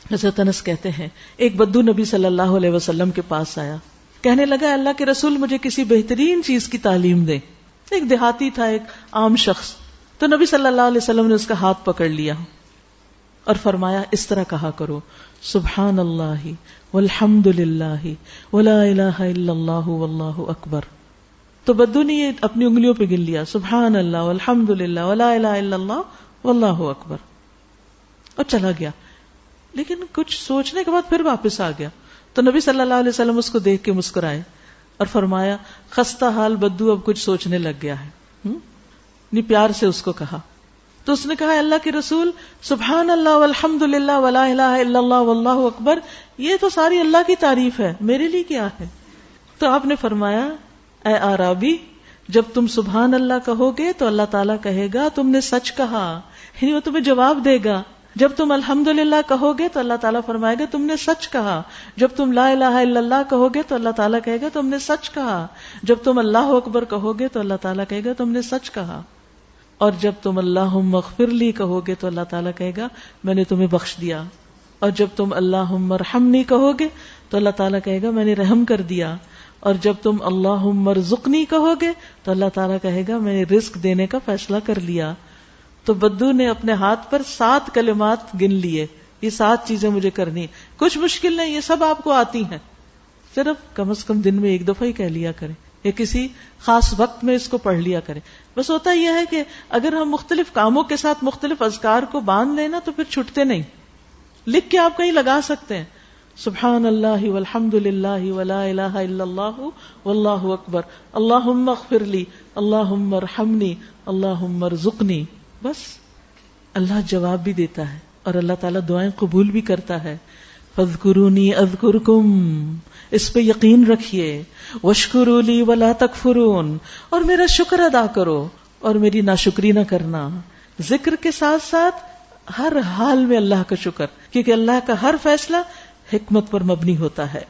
حضرت انس کہتے ہیں ایک بدو نبی صلی اللہ علیہ وسلم کے پاس آیا، کہنے لگا اللہ کے رسول مجھے کسی بہترین چیز کی تعلیم دے. ایک دیہاتی تھا، ایک عام شخص. تو نبی صلی اللہ علیہ وسلم نے اس کا ہاتھ پکڑ لیا اور فرمایا اس طرح کہا کرو، سبحان اللہ والحمد للہ ولا الہ الا اللہ واللہ اکبر. تو بدو نے یہ اپنی انگلیوں پہ گن لیا، سبحان اللہ والحمد للہ ولا الہ الا اللہ واللہ اکبر، اور چلا گیا. لیکن کچھ سوچنے کے بعد پھر واپس آ گیا. تو نبی صلی اللہ علیہ وسلم اس کو دیکھ کے مسکرائے اور فرمایا خستہ حال بدو اب کچھ سوچنے لگ گیا ہے. پیار سے اس کو کہا. تو اس نے کہا اللہ کے رسول سبحان اللہ والحمد للہ ولا الہ الا اللہ واللہ اکبر، یہ تو ساری اللہ کی تعریف ہے، میرے لیے کیا ہے؟ تو آپ نے فرمایا اے اعرابی، جب تم سبحان اللہ کہو گے تو اللہ تعالیٰ کہے گا تم نے سچ کہا، یعنی وہ تمہیں جواب دے گا. جب تم الحمدللہ کہو گے تو اللہ تعالیٰ فرمائے گا تم نے سچ کہا. جب تم لا الہ الا اللہ کہو گے تو اللہ تعالیٰ کہے گا تم نے سچ کہا. جب تم اللہ اکبر کہو گے تو اللہ تعالیٰ کہے گا تم نے سچ کہا. اور جب تم اللہم اغفر لی کہو گے تو اللہ تعالیٰ کہے گا میں نے تمہیں بخش دیا. اور جب تم اللہم ارحمنی کہو گے تو اللہ تعالیٰ کہے گا میں نے رحم کر دیا. اور جب تم اللہم ارزقنی کہو گے تو اللہ تعالیٰ کہے گا میں نے رزق دینے کا فیصلہ کر لیا. تو بدو نے اپنے ہاتھ پر 7 کلمات گن لیے، یہ 7 چیزیں مجھے کرنی، کچھ مشکل نہیں، یہ سب آپ کو آتی ہیں، صرف کم از کم دن میں 1 دفعہ ہی کہہ لیا کریں یا کسی خاص وقت میں اس کو پڑھ لیا کریں. بس ہوتا یہ ہے کہ اگر ہم مختلف کاموں کے ساتھ مختلف اذکار کو باندھ لینا تو پھر چھٹتے نہیں. لکھ کے آپ کہیں لگا سکتے ہیں سبحان اللہ والحمد للہ ولا الہ الا اللہ واللہ اکبر، اللہم اغفر لی، اللہم ارحمنی، اللہم ارزقنی. بس اللہ جواب بھی دیتا ہے اور اللہ تعالیٰ دعائیں قبول بھی کرتا ہے. فاذکرونی اذکرکم، اس پہ یقین رکھیے. واشکروا لی ولا تکفرون، اور میرا شکر ادا کرو اور میری ناشکری نہ کرنا. ذکر کے ساتھ ساتھ ہر حال میں اللہ کا شکر، کیونکہ اللہ کا ہر فیصلہ حکمت پر مبنی ہوتا ہے.